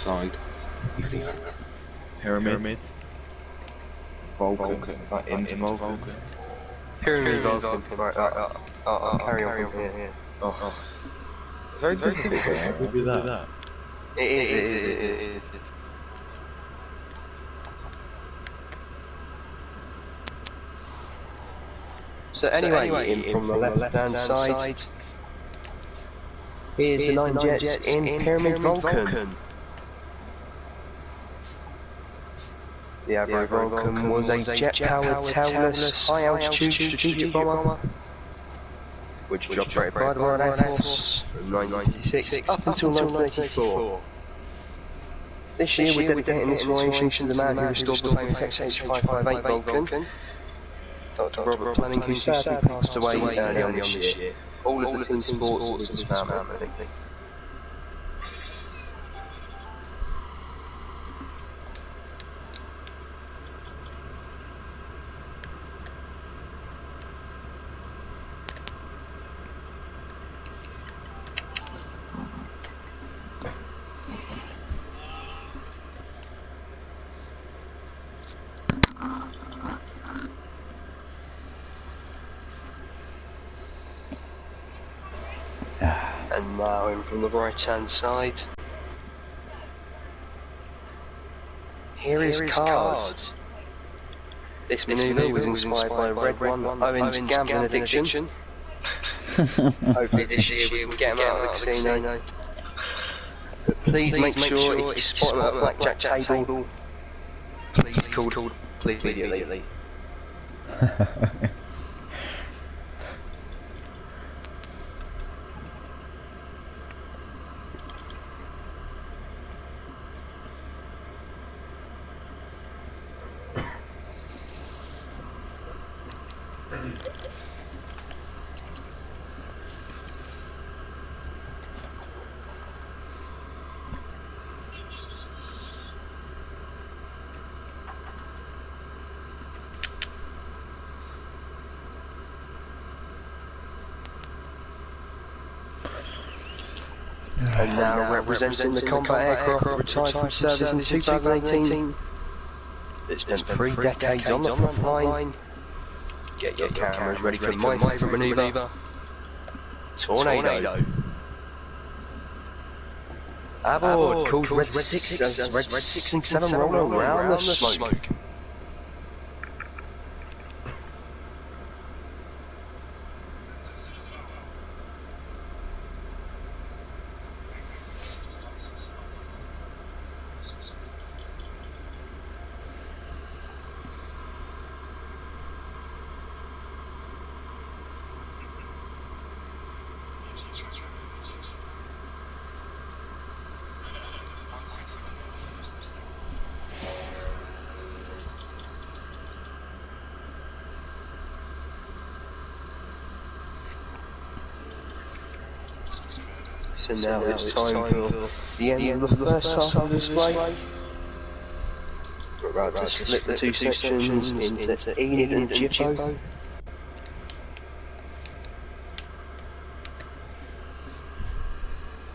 side. You think Pyramid. Vulcan? Is that into Vulcan? Pyramid Vulcan. Right, I'll carry on from here. Oh. It's very difficult here. We do that. It is. So anyway, in from the left-hand side, here's the 9 jets in Pyramid Vulcan. The Avro Vulcan was a jet-powered, tailless, high-altitude strategic bomber, which was operated by the Royal Air Force from 1996 up until 1994. This year we're dedicating this formation to the man who restored the famous XH558 Vulcan, Dr. Robert Fleming, who sadly passed away early on this year. All of the team's thoughts with his family. And now in from the right hand side. Here is Card. This manoeuvre was inspired by Red One, Owen's gambling addiction. Hopefully this year we can get him out of the casino. But please make sure if you spot him at a blackjack table, please call immediately. And now representing the combat aircraft retired from service in 2018. It spent 3 decades on the front line. Get your cameras ready for my favourite manoeuvre, Tornado. Aboard, called Red 6 as Red 6 and 7 roll around the smoke. So now it's time for the end of the first half of the display. We're about to split the 2 sections into Enid and Jippo.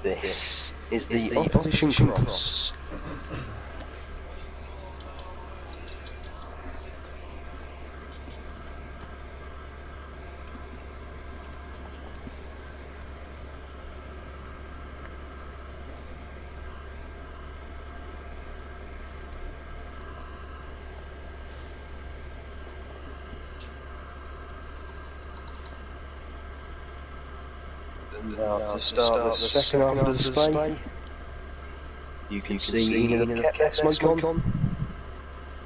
This is the opposition cross. Now to start the second half of the display, you can see Enid have kept their smoke on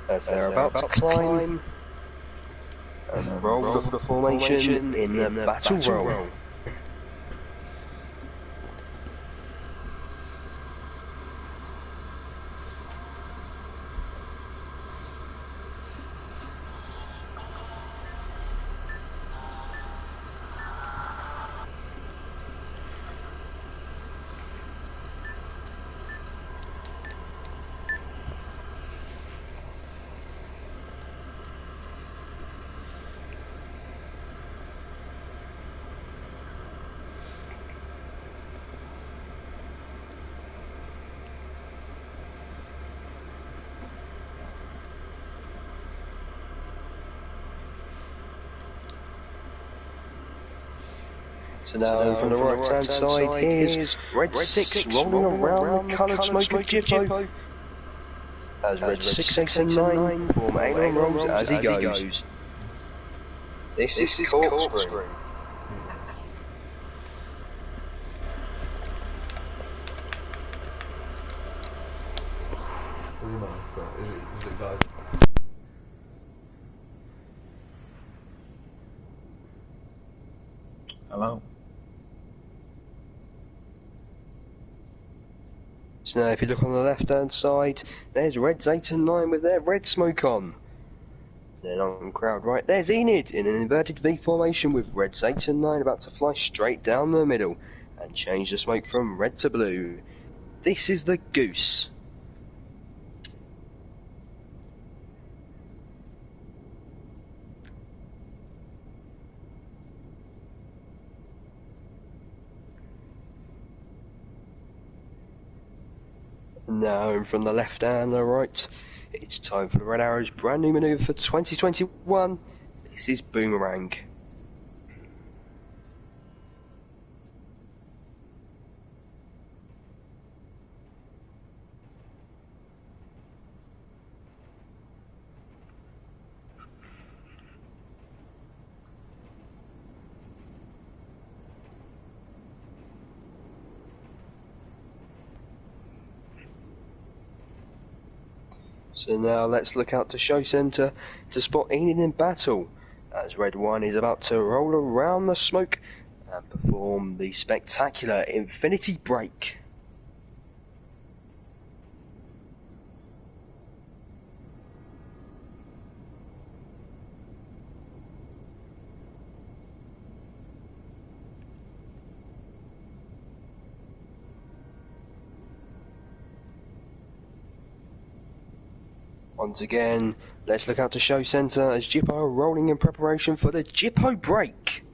as they're about to climb and roll the formation in the battle roll. So now from the right hand side, here's Red 6 rolling around the coloured smoke of Jippo. As Red 6, 8 and 9 form aileron rolls as he goes. This is corkscrew. Is it guys? Hello. So now if you look on the left hand side, there's Reds 8 and 9 with their red smoke on. Then on crowd right, there's Enid in an inverted V formation with Reds 8 and 9 about to fly straight down the middle and change the smoke from red to blue. This is the Goose. Now, and from the left and the right, it's time for the Red Arrow's brand new manoeuvre for 2021. This is Boomerang. So now let's look out to Show Centre to spot Enid in battle, as Red 1 is about to roll around the smoke and perform the spectacular Infinity Break. Once again, let's look out to Show Centre as Jippo are rolling in preparation for the Jippo Break.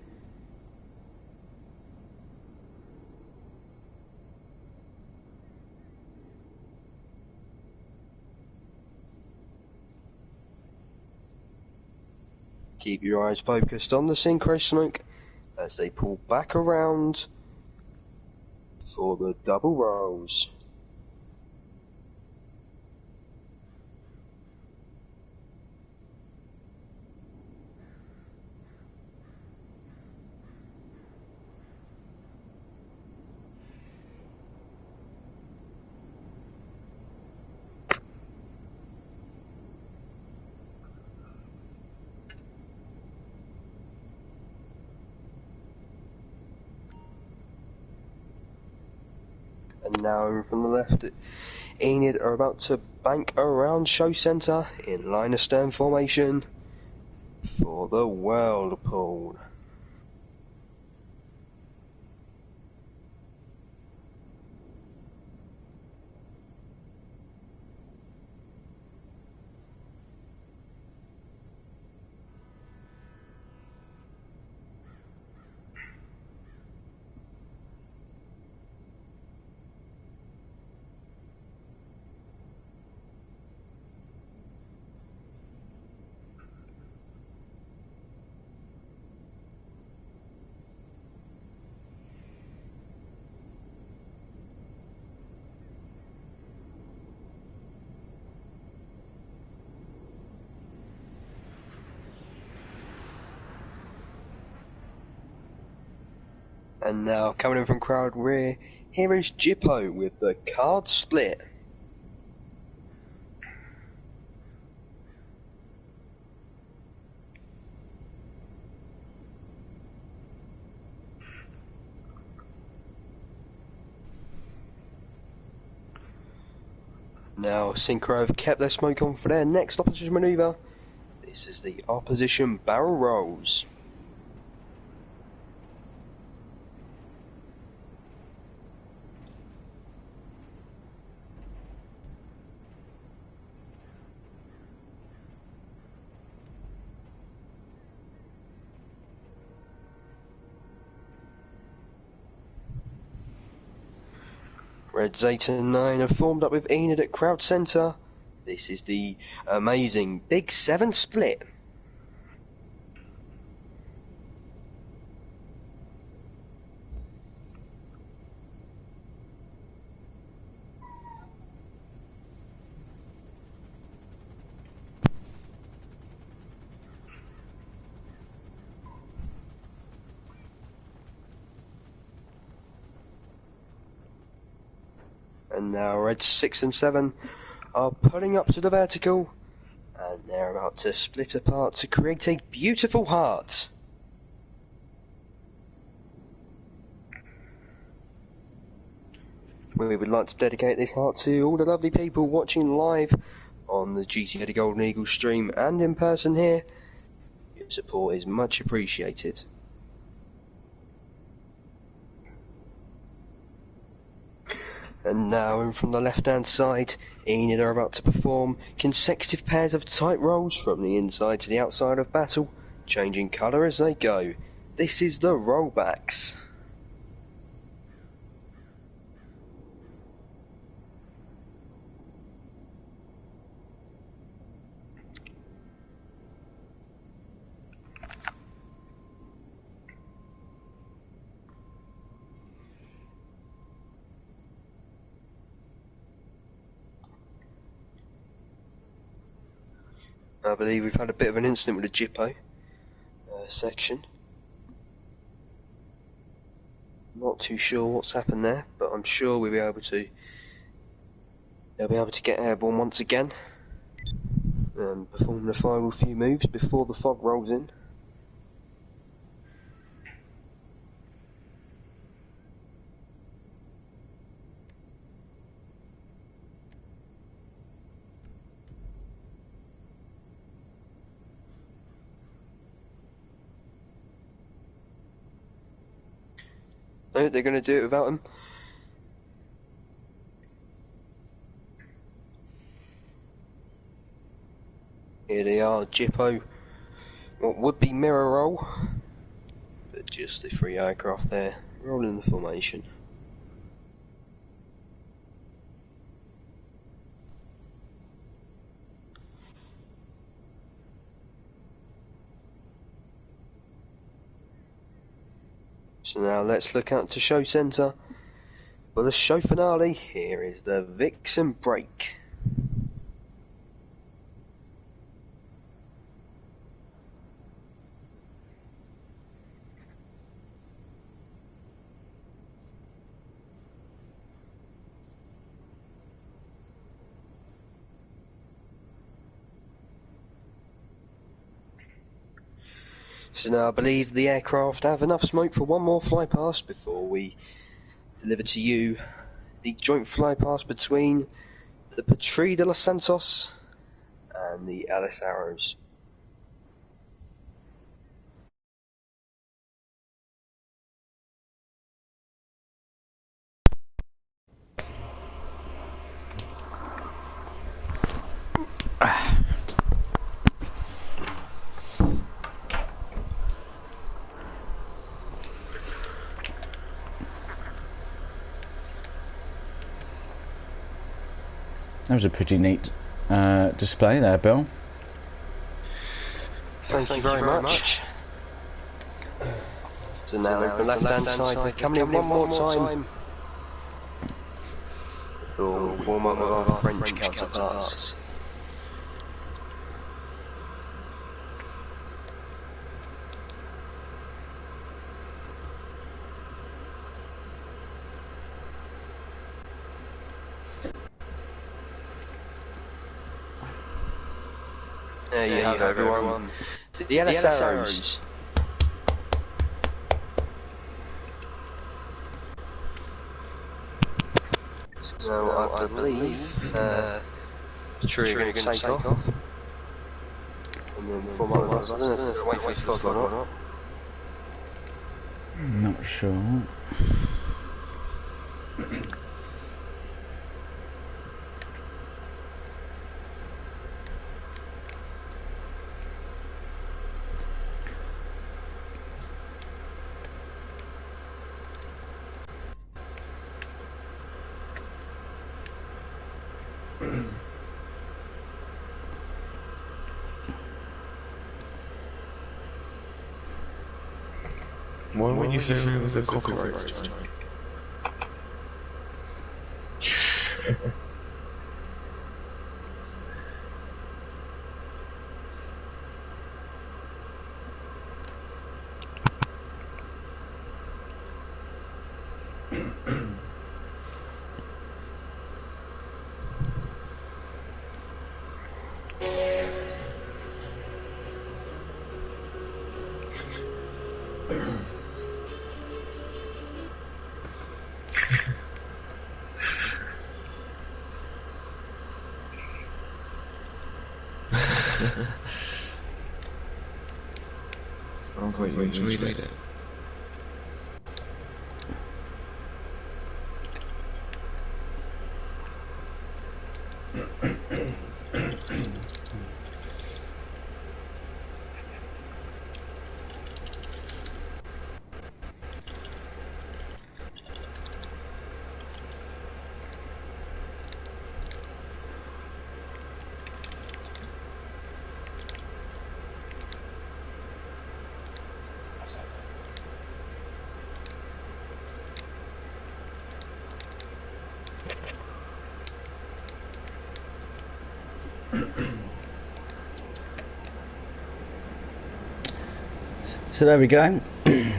Keep your eyes focused on the synchro smoke as they pull back around for the double rolls. And now from the left, Enid are about to bank around Show Centre in line of stern formation for the Whirlpool. And now, coming in from crowd rear, here is Jippo with the card split. Now, Synchro have kept their smoke on for their next opposition manoeuvre. This is the opposition barrel rolls. Reds 8 and 9 have formed up with Enid at crowd centre. This is the amazing Big 7 split. And now reds 6 and 7 are pulling up to the vertical, and they're about to split apart to create a beautiful heart. We would like to dedicate this heart to all the lovely people watching live on the GTA The Golden Eagle stream and in person here. Your support is much appreciated. And now, in from the left-hand side, Enid are about to perform consecutive pairs of tight rolls from the inside to the outside of battle, changing colour as they go. This is the rollbacks. I believe we've had a bit of an incident with the Jippo section. Not too sure what's happened there, but I'm sure they'll be able to get airborne once again and perform the final few moves before the fog rolls in. No, they're going to do it without him. Here they are, Jippo. What would be mirror roll, but just the 3 aircraft there, rolling the formation. So now let's look out to show centre. For the show finale, here is the Vixen break. So now I believe the aircraft have enough smoke for one more fly past before we deliver to you the joint fly past between the Patrouille De Santos and the Alice Arrows. That was a pretty neat display there, Bill. Thank you very much. So now from the left-hand side, we're coming in one more time. So warm up with our French counterparts. There you have everyone. The Alice Arrows. So I believe the tree are going to take off. And then form up with us. I don't know if they're waiting for fog or not. I'm not sure. Why would you say it was a copyright strike? I thought you enjoyed it. So there we go. The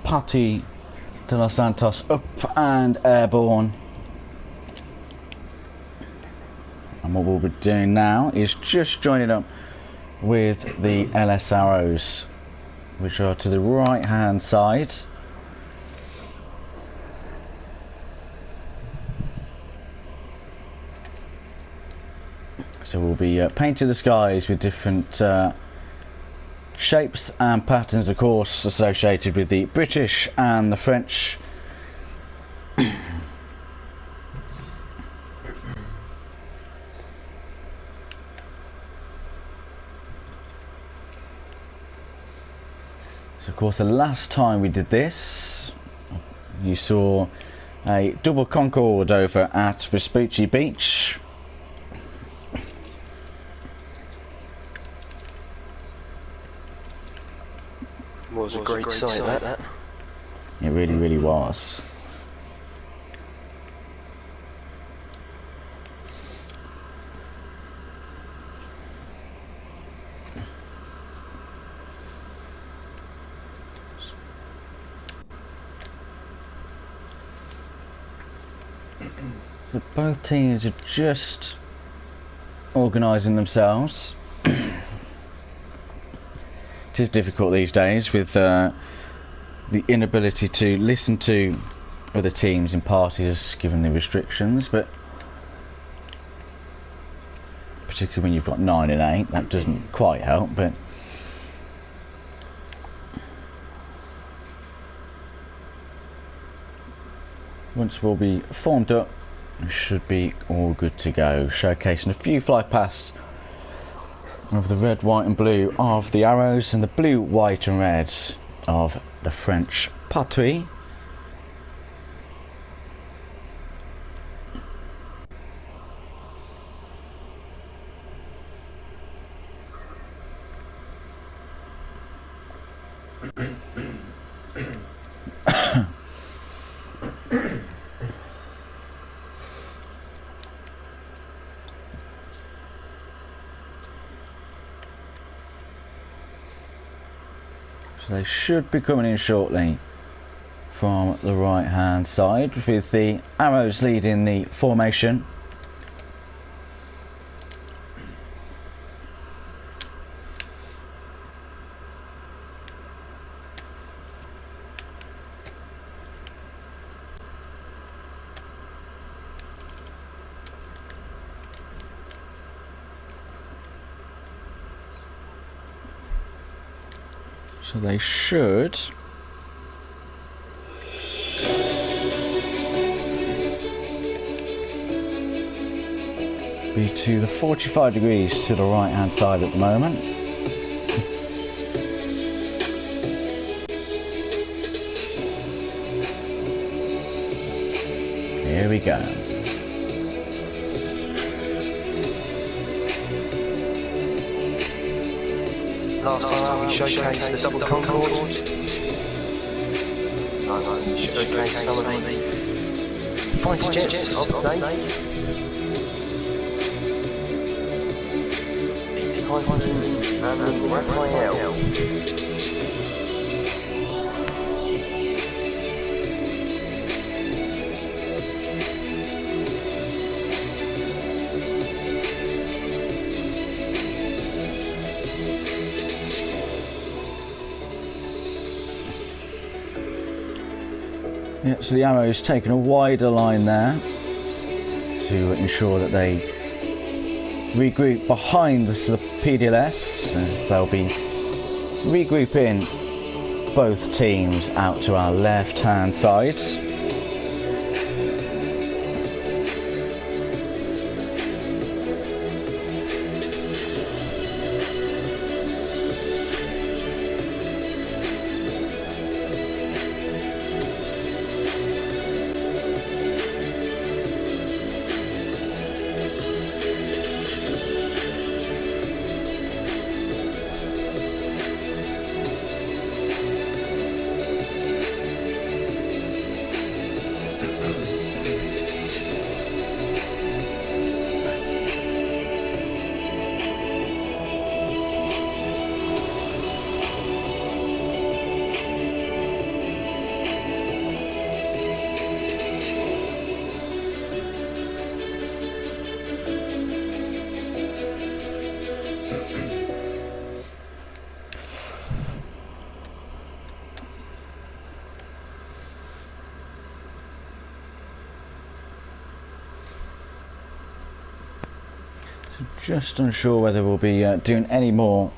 Patrouille De Santos up and airborne. And what we'll be doing now is just joining up with the LS arrows, which are to the right hand side. So we'll be painting the skies with different shapes and patterns, of course, associated with the British and the French. So, of course, the last time we did this, you saw a double Concorde over at Vespucci Beach. Was a great sight, that. It really, really was. So both teams are just organising themselves. It is difficult these days with the inability to listen to other teams and parties given the restrictions, but particularly when you've got 9 and 8, that doesn't quite help. But once we'll be formed up, we should be all good to go, showcasing a few fly pasts of the red, white and blue of the arrows and the blue, white and red of the French Patrouille. They should be coming in shortly from the right hand side, with the arrows leading the formation. So they should be to the 45 degrees to the right hand side at the moment. Here we go. Last time we showcased the double Concorde. So we showcased some of the fighter jets of today. The Typhoon and the Raphael. so the Arrows taking a wider line there to ensure that they regroup behind the PDLS, as they'll be regrouping both teams out to our left hand side. Just unsure whether we'll be doing any more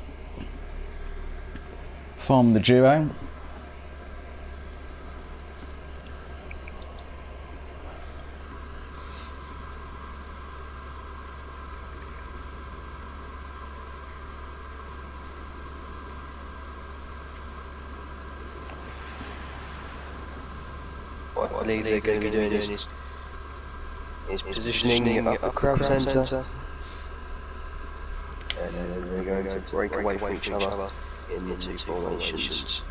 from the duo. What I believe they're going to be doing is positioning up the crowd centre. And then they're going to break away from each other in the two formations.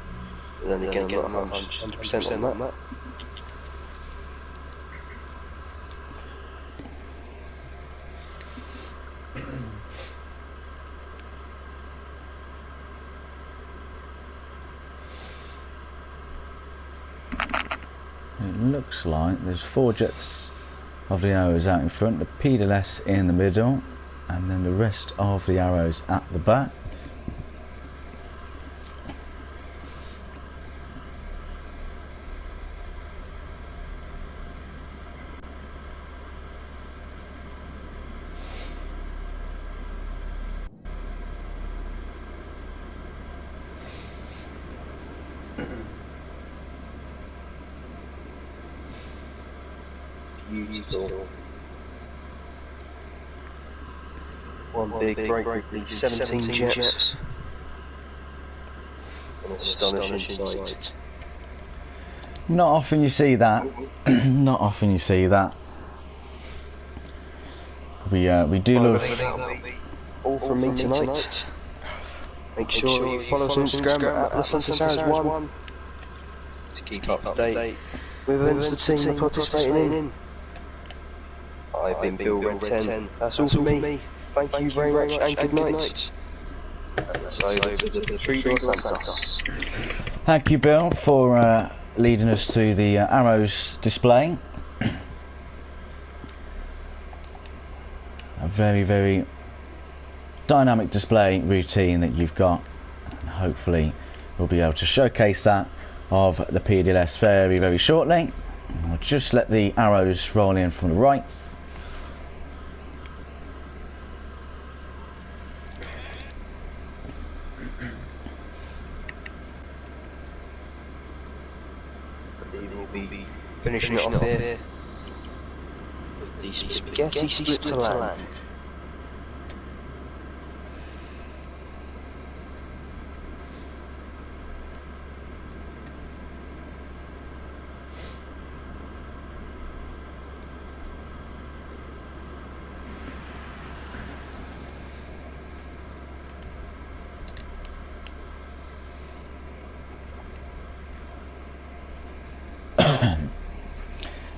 And then again, I'm not 100% on that. It looks like there's 4 jets of the Arrows out in front, the PDLS in the middle, and then the rest of the Arrows at the back. Beautiful. One big break with the 17 jets. An astonishing sight. Not often you see that. Not often you see that. We do love. All from me tonight. Make sure you follow us on Instagram at Santos 1 to keep up to date with events the team are participating in. I've been Bill Red 10. That's all from me. Thank you very much and good night. And let's over to the Patrouille De France. Thank you, Bill, for leading us through the Arrows display. A very, very dynamic display routine that you've got. And hopefully we'll be able to showcase that of the PDLS very, very shortly. I'll just let the Arrows roll in from the right. We'll be finishing it off here with the spaghetti split to land.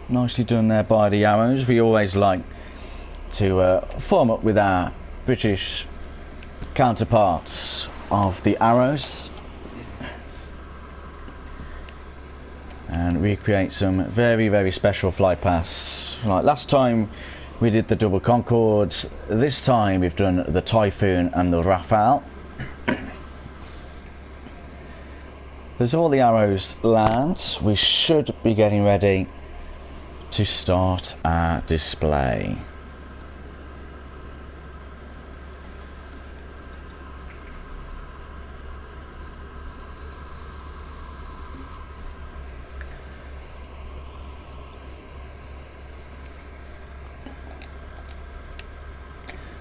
Nicely done there by the Arrows. We always like to form up with our British counterparts of the Arrows and recreate some very, very special flight paths. Like last time we did the double Concorde, this time we've done the Typhoon and the Rafale. as all the arrows land, we should be getting ready to start our display.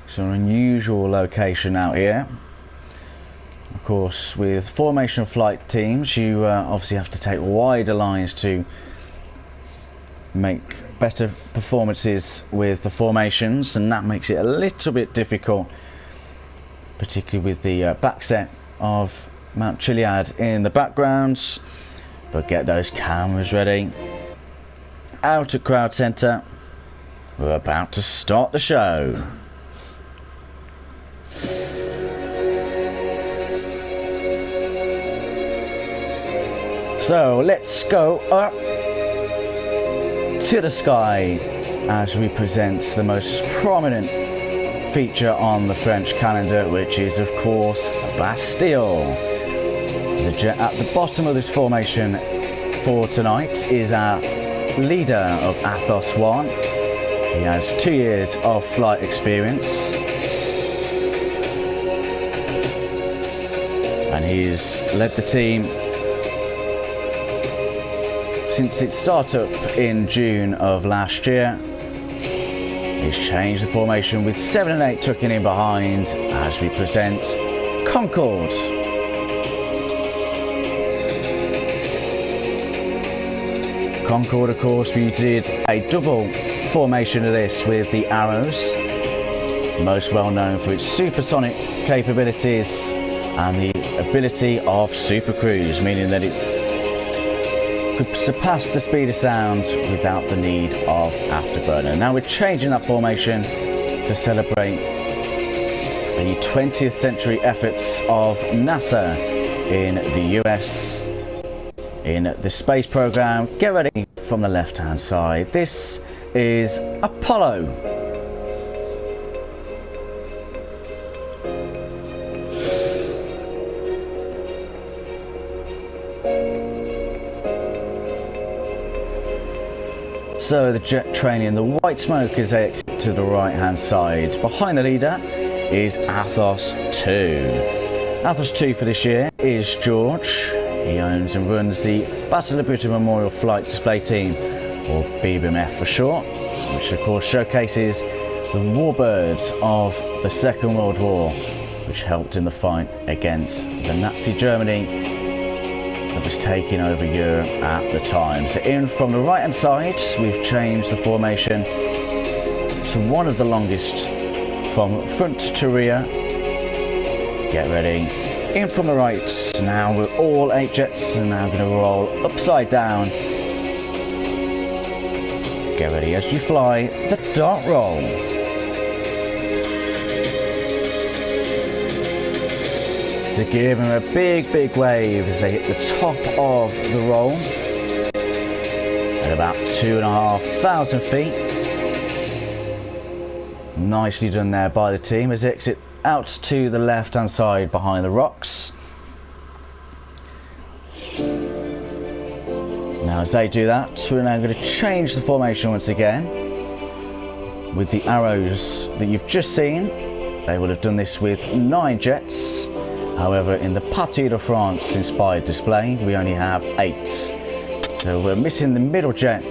It's an unusual location out here. Of course, with formation flight teams, you obviously have to take wider lines to make better performances with the formations, and that makes it a little bit difficult, particularly with the back set of Mount Chiliad in the background. But get those cameras ready. Out at Crowd Centre, we're about to start the show. So let's go up to the sky as we present the most prominent feature on the French calendar, which is of course Bastille. The jet at the bottom of this formation for tonight is our leader of Athos 1. He has 2 years of flight experience, and he's led the team since its startup in June of last year. He's changed the formation with 7 and 8 tucking in behind as we present Concorde. Concorde, of course, we did a double formation of this with the arrows, most well known for its supersonic capabilities and the ability of super cruise, meaning that it could surpass the speed of sound without the need of afterburner. Now we're changing that formation to celebrate the 20th century efforts of NASA in the US in the space program. Get ready from the left hand side. This is Apollo. So the jet training, the white smoke as they exit to the right hand side. Behind the leader is Athos 2. Athos 2 for this year is George. He owns and runs the Battle of Britain Memorial Flight Display Team, or BBMF for short, which of course showcases the warbirds of the Second World War, which helped in the fight against the Nazi Germany that was taking over Europe at the time. So in from the right hand side, we've changed the formation to one of the longest from front to rear. Get ready. In from the right, now we're all 8 jets and now going to roll upside down. Get ready as you fly the dart roll. To give them a big wave as they hit the top of the roll at about 2,500 feet. Nicely done there by the team as they exit out to the left hand side behind the rocks. Now as they do that, we're now going to change the formation once again with the arrows that you've just seen. They will have done this with 9 jets. However, in the Patrouille De France inspired display, we only have 8. So we're missing the middle jet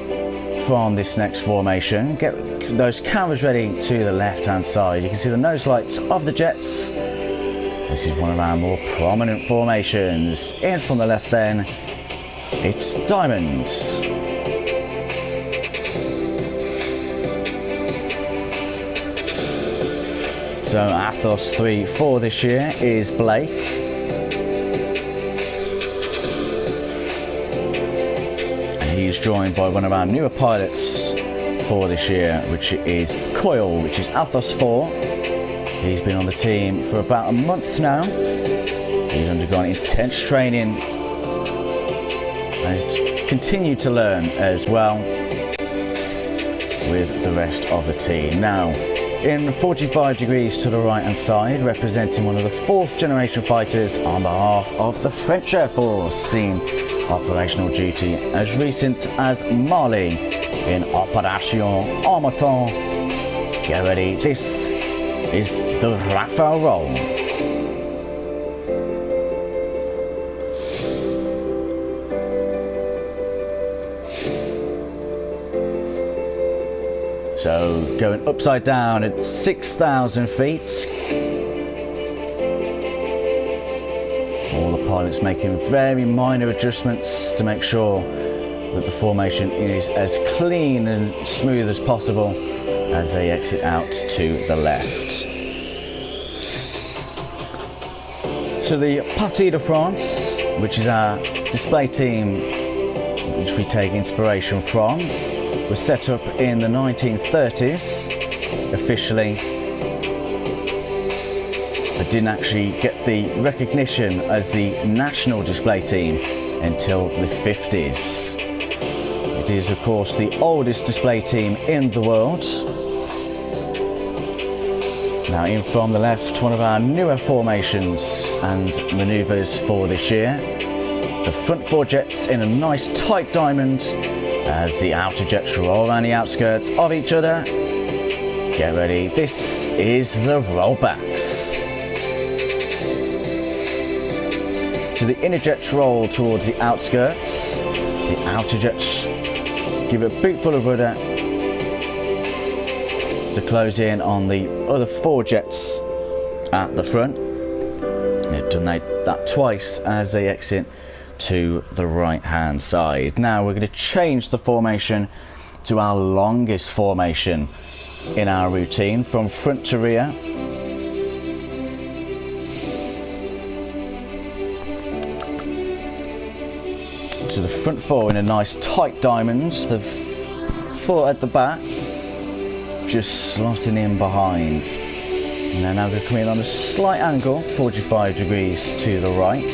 from this next formation. Get those cameras ready to the left hand side. You can see the nose lights of the jets. This is one of our more prominent formations. In from the left then, it's Diamonds. So Athos 3 for this year is Blake. And he's joined by one of our newer pilots for this year, which is Coyle, which is Athos 4. He's been on the team for about a month now. He's undergone intense training and has continued to learn as well with the rest of the team. Now, in 45 degrees to the right hand side, representing one of the 4th generation fighters on behalf of the French Air Force, seen operational duty as recent as Mali in Operation Harmattan. Get ready, this is the Rafale roll. So going upside down at 6,000 feet. All the pilots making very minor adjustments to make sure that the formation is as clean and smooth as possible as they exit out to the left. So the Patrouille De France, which is our display team which we take inspiration from, was set up in the 1930s officially, but didn't actually get the recognition as the national display team until the 50s. It is of course the oldest display team in the world. Now in from the left, one of our newer formations and manoeuvres for this year. The front 4 jets in a nice tight diamond as the outer jets roll around the outskirts of each other. Get ready, this is the rollbacks. So the inner jets roll towards the outskirts, the outer jets give it a bootful of rudder to close in on the other 4 jets at the front. And they've done that twice as they exit to the right hand side. Now we're going to change the formation to our longest formation in our routine, from front to rear. So the front 4 in a nice tight diamond, the 4 at the back just slotting in behind. And then now we're going to come in on a slight angle, 45 degrees to the right.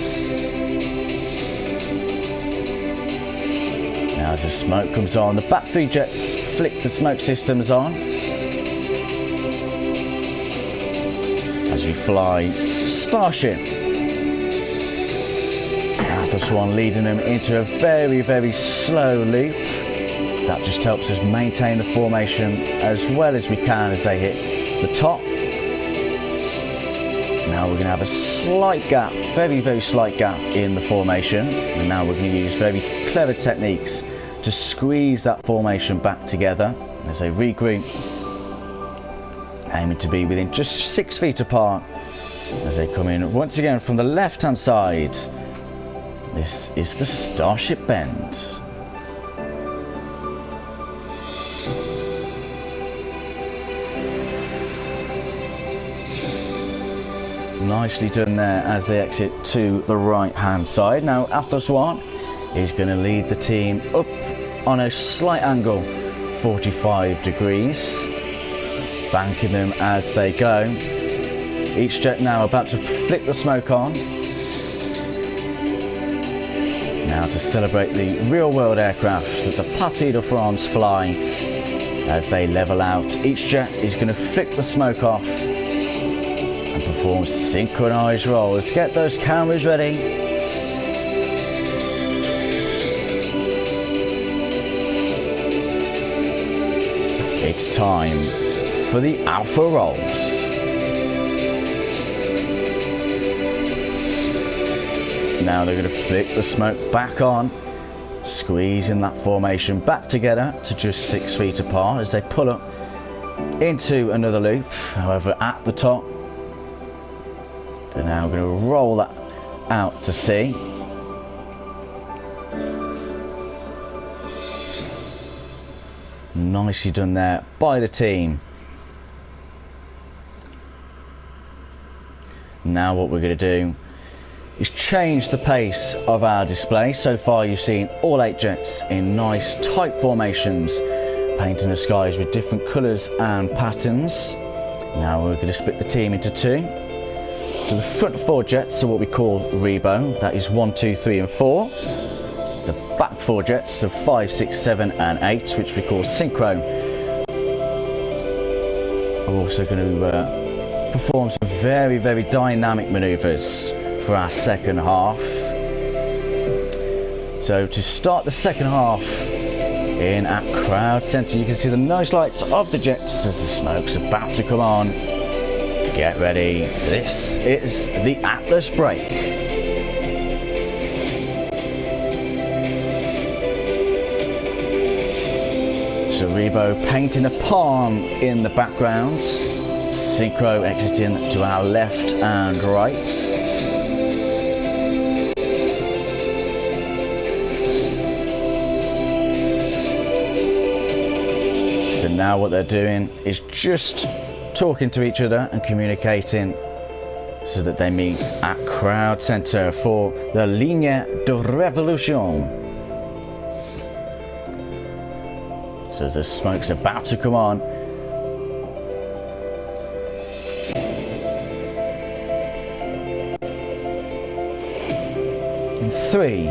Now as the smoke comes on, the back 3 jets flick the smoke systems on as we fly Starship. This one leading them into a very, very slow loop. That just helps us maintain the formation as well as we can as they hit the top. Now we're going to have a slight gap, very, very slight gap in the formation. And now we're going to use very clever techniques to squeeze that formation back together as they regroup, aiming to be within just 6 feet apart as they come in once again from the left hand side. This is the Starship bend. Nicely done there as they exit to the right hand side. Now Athos 1 is going to lead the team up on a slight angle, 45 degrees, banking them as they go. Each jet now about to flick the smoke on. Now to celebrate the real world aircraft that the Patrouille De France fly as they level out. Each jet is going to flick the smoke off and perform synchronized rolls. Get those cameras ready. It's time for the Alpha rolls. Now they're going to flick the smoke back on, squeezing that formation back together to just 6 feet apart as they pull up into another loop. However, at the top, they're now going to roll that out to sea. Nicely done there by the team. Now what we're going to do is change the pace of our display. So far you've seen all 8 jets in nice tight formations, painting the skies with different colours and patterns. Now we're going to split the team into 2. So the front 4 jets are what we call Rebo, that is 1, 2, 3 and 4. The back 4 jets are 5, 6, 7 and 8, which we call Synchro, also going to perform some very, very dynamic manoeuvres for our second half. So to start the second half in at crowd centre, you can see the nose lights of the jets as the smoke's about to come on. Get ready, this is the Atlas break. So Rebo painting a palm in the background, Synchro exiting to our left and right. So now what they're doing is just talking to each other and communicating so that they meet at crowd centre for the Ligne de Revolution. So as the smoke's about to come on, in 3,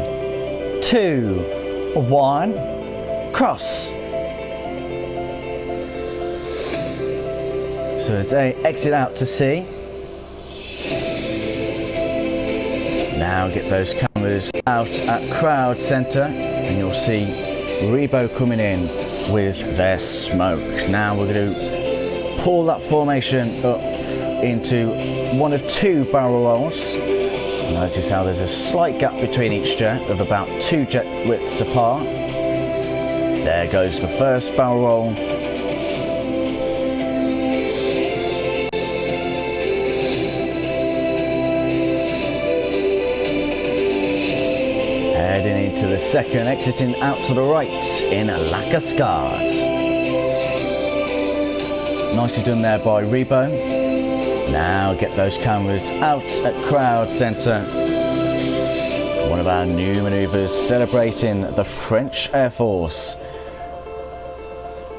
2, 1, cross. So as they exit out to sea, now get those cameras out at crowd centre and you'll see Rebo coming in with their smoke. Now we're going to pull that formation up into one of 2 barrel rolls. Notice how there's a slight gap between each jet of about 2 jet widths apart. There goes the first barrel roll. Heading into the second, exiting out to the right in La Cascade. Nicely done there by Rebo. Now get those cameras out at crowd centre. One of our new manoeuvres celebrating the French Air Force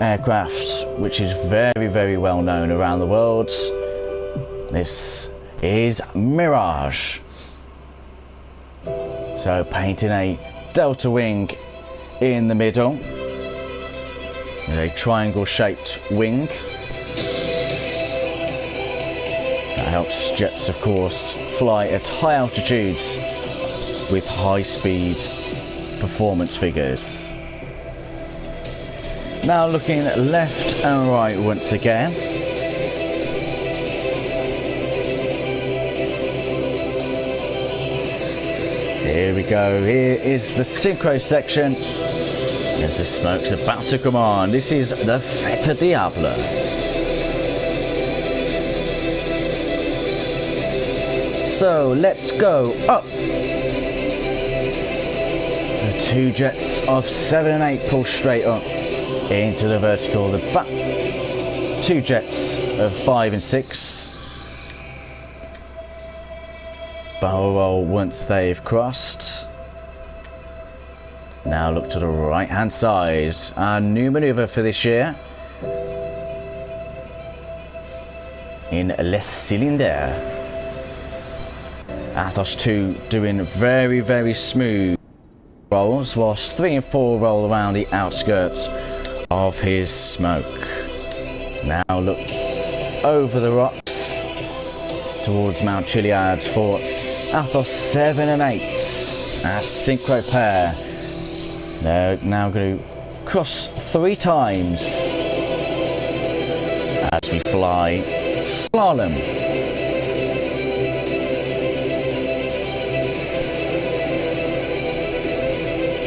aircraft, which is very, very well known around the world. This is Mirage. So painting a delta wing in the middle, a triangle shaped wing. That helps jets, of course, fly at high altitudes with high speed performance figures. Now looking left and right once again. Here we go, here is the synchro section as the smoke's about to come on. This is the Fête Diable. So let's go up. The 2 jets of 7 and 8 pull straight up into the vertical. The back 2 jets of 5 and 6 barrel roll once they've crossed. Now look to the right hand side. Our new manoeuvre for this year in Les Cylindres. Athos 2 doing very, very smooth rolls, whilst 3 and 4 roll around the outskirts of his smoke. Now looks over the rocks towards Mount Chiliad for Athos 7 and 8, our synchro pair. They're now going to cross 3 times as we fly slalom.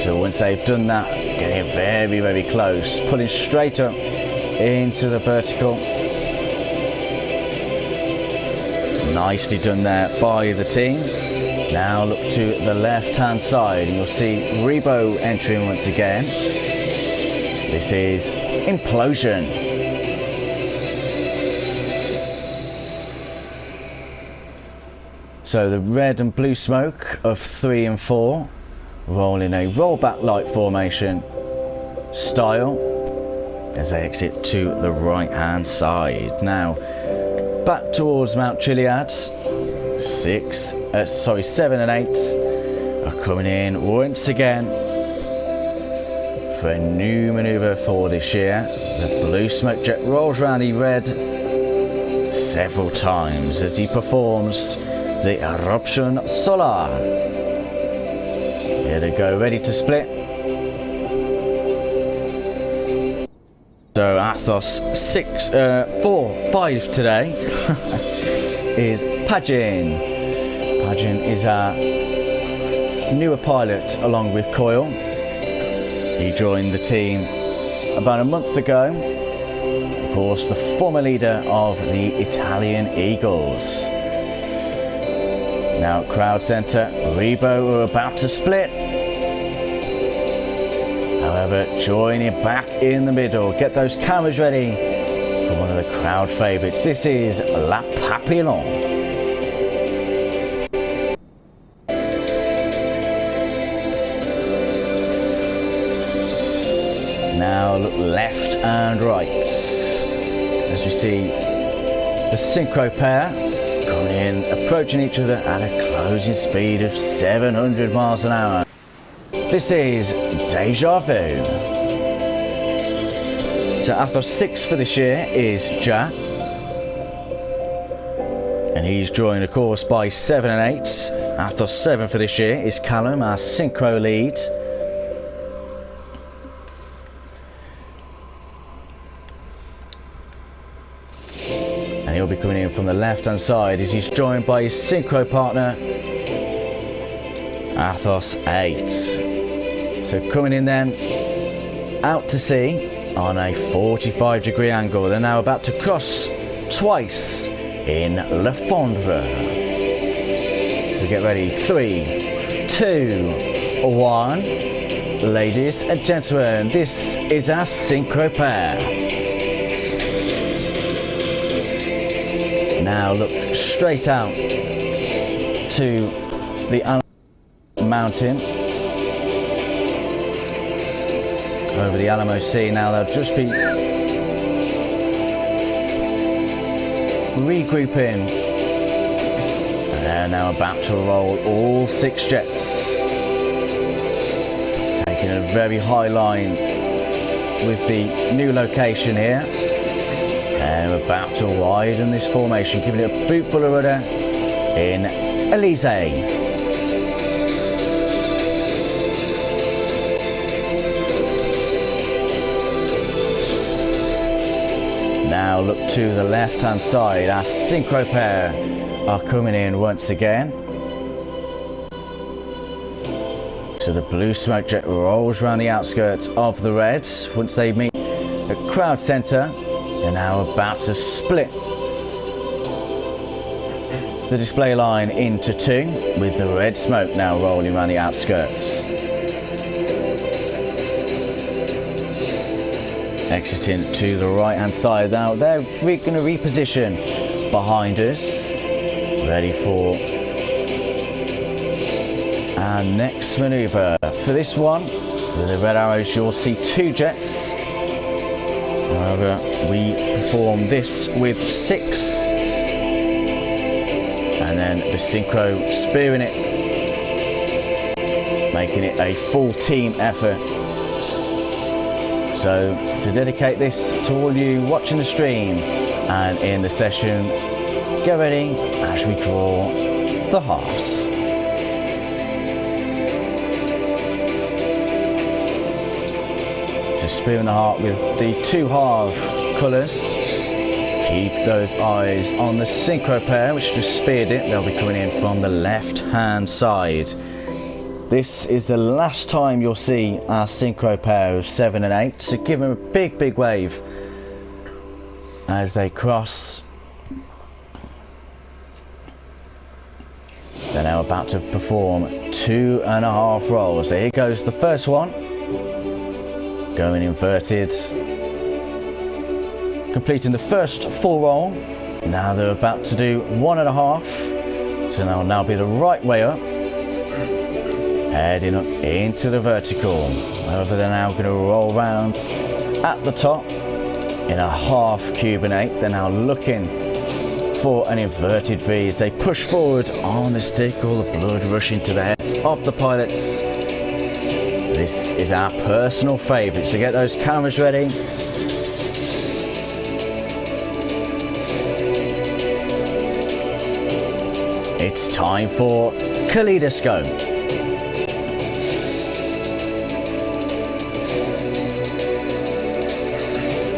So once they've done that, getting very, very close, pulling straight up into the vertical. Nicely done there by the team. Now look to the left hand side and you'll see Rebo entering once again. This is Implosion. So the red and blue smoke of 3 and 4 roll in a rollback light formation style as they exit to the right hand side. Now back towards Mount Chiliad. 7 and 8 are coming in once again for a new manoeuvre for this year. The blue smoke jet rolls around the red several times as he performs the eruption solar. Here they go, ready to split. So Athos 4-5 today is Pagin. Pagin is our newer pilot along with Coyle. He joined the team about a month ago. Of course, the former leader of the Italian Eagles. Now at Crowd Centre, Rebo are about to split. However, joining back in the middle. Get those cameras ready for one of the crowd favourites. This is La Papillon. Now look left and right as we see the synchro pair coming in, approaching each other at a closing speed of 700 miles an hour. This is Deja Vu. So Athos 6 for this year is Jack, and he's joined of course by 7 and 8. Athos 7 for this year is Callum, our synchro lead. And he'll be coming in from the left hand side as he's joined by his synchro partner Athos 8. So coming in then out to sea on a 45-degree angle. They're now about to cross twice in Le Fondre. So get ready, 3, 2, 1. Ladies and gentlemen, this is our synchro pair. Now look straight out to the mountain over the Alamo Sea. Now they'll just be regrouping, and they're now about to roll all 6 jets, taking a very high line with the new location here, and we're about to widen this formation, giving it a boot full of rudder in Elysee. Now look to the left hand side, our synchro pair are coming in once again. So the blue smoke jet rolls around the outskirts of the reds. Once they meet at Crowd Centre, they're now about to split the display line into 2, with the red smoke now rolling around the outskirts. Exiting to the right hand side now, they're going to reposition behind us, ready for our next manoeuvre. For this one, with the red arrows, you'll see 2 jets. However, we perform this with 6, and then the synchro spearing it, making it a full team effort. So to dedicate this to all you watching the stream and in the session, get ready as we draw the heart. So spearing the heart with the 2 half colours. Keep those eyes on the synchro pair which just speared it. They'll be coming in from the left hand side. This is the last time you'll see our synchro pair of 7 and 8, so give them a big wave as they cross. They're now about to perform 2.5 rolls. There goes the first one, going inverted, completing the first full roll. Now they're about to do 1.5, so they'll now be the right way up, heading up into the vertical. However, they're now going to roll round at the top in a half Cuban 8. They're now looking for an inverted V as they push forward on the stick, all the blood rushing to the heads of the pilots. This is our personal favourite, so get those cameras ready. It's time for Kaleidoscope.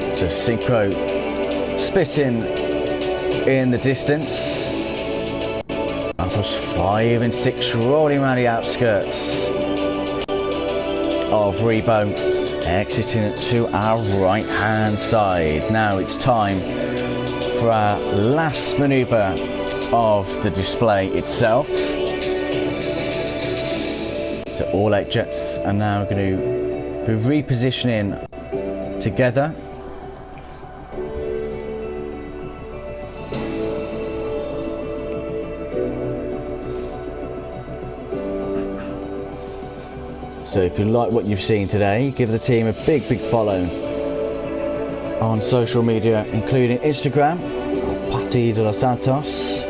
It's a synchro splitting in the distance. Alphas 5 and 6 rolling around the outskirts of Rebo, exiting to our right hand side. Now it's time for our last manoeuvre of the display itself. So all 8 jets are now going to be repositioning together. So if you like what you've seen today, give the team a big follow on social media, including Instagram, Patrouille De Santos.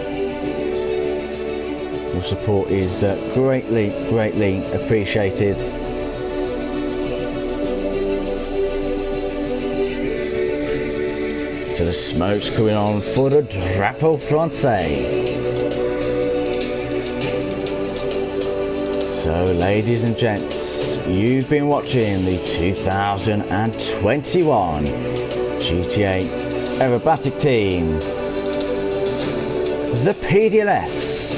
Your support is greatly appreciated. So the smoke's coming on for the Drapeau Francais. So ladies and gents, you've been watching the 2021 GTA Aerobatic Team, the PDLS.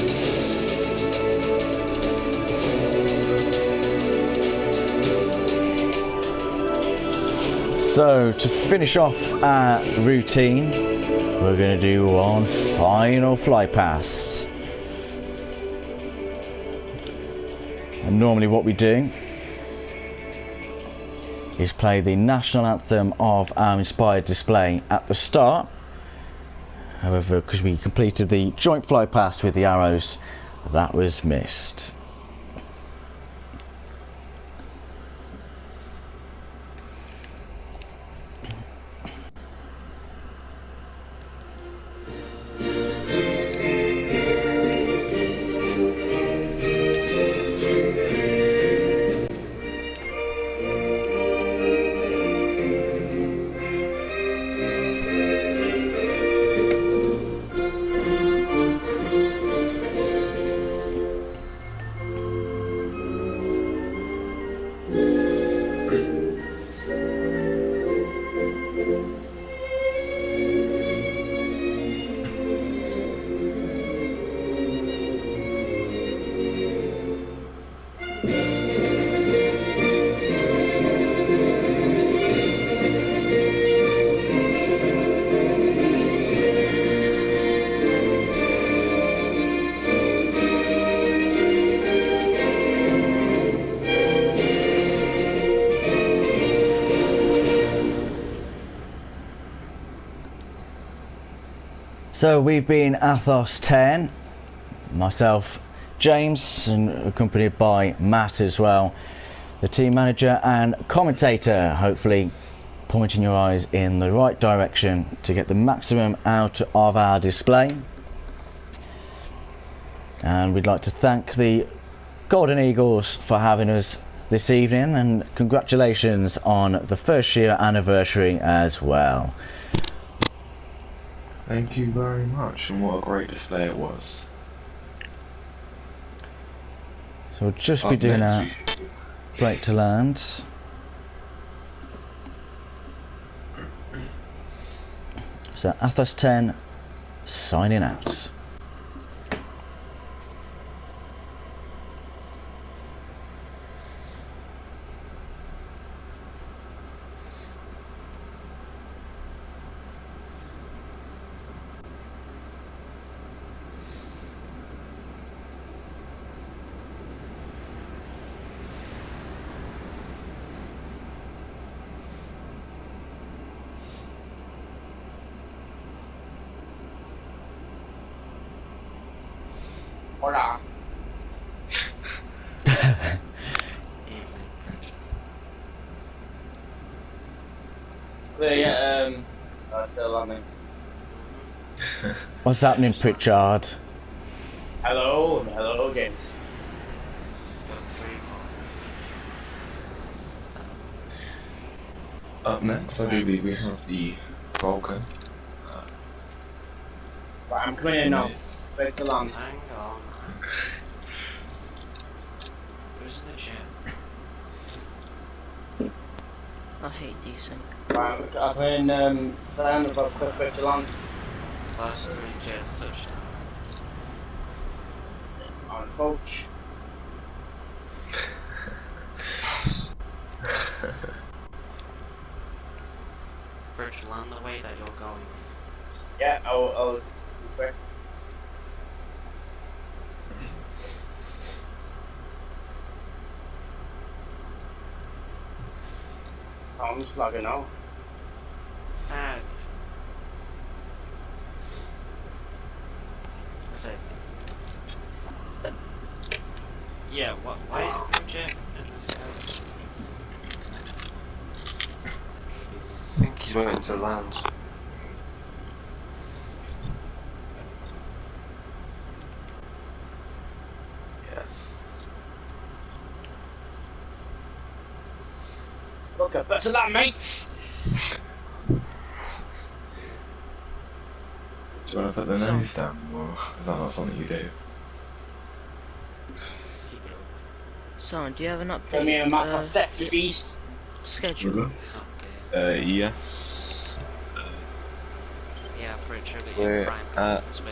So to finish off our routine, we're going to do one final fly pass. And normally what we do is play the national anthem of our inspired display at the start. However, because we completed the joint fly pass with the arrows, that was missed. So we've been Athos 10, myself, James, and accompanied by Matt as well, the team manager and commentator, hopefully pointing your eyes in the right direction to get the maximum out of our display. And we'd like to thank the Golden Eagles for having us this evening, and congratulations on the first year anniversary as well. Thank you very much, and what a great display it was. So we'll just be doing our break to land. So Athos 10 signing out. Hola. Still on me. What's happening, Pritchard? Hello, hello again. Up next, I do believe we have the Falcon. Right, I'm coming in now. Wait till I'm. Hang on. Who's in the gym? I hate desync. Right, I'm coming in down about quick to land. Last 3 jets touchdown. On coach. Virgil, land the way that you're going. Yeah, I'll be quick. I'm just logging out. And I said, yeah. Why is the gym in this area? I think he's waiting to land. Yeah. Look at that, mates! Do you want to put the nose down, or is that not something you do? Son, do you have an Tell me a map update? for sexy beast. Schedule. Yes. Yeah, Virgil, We're you're prime at space.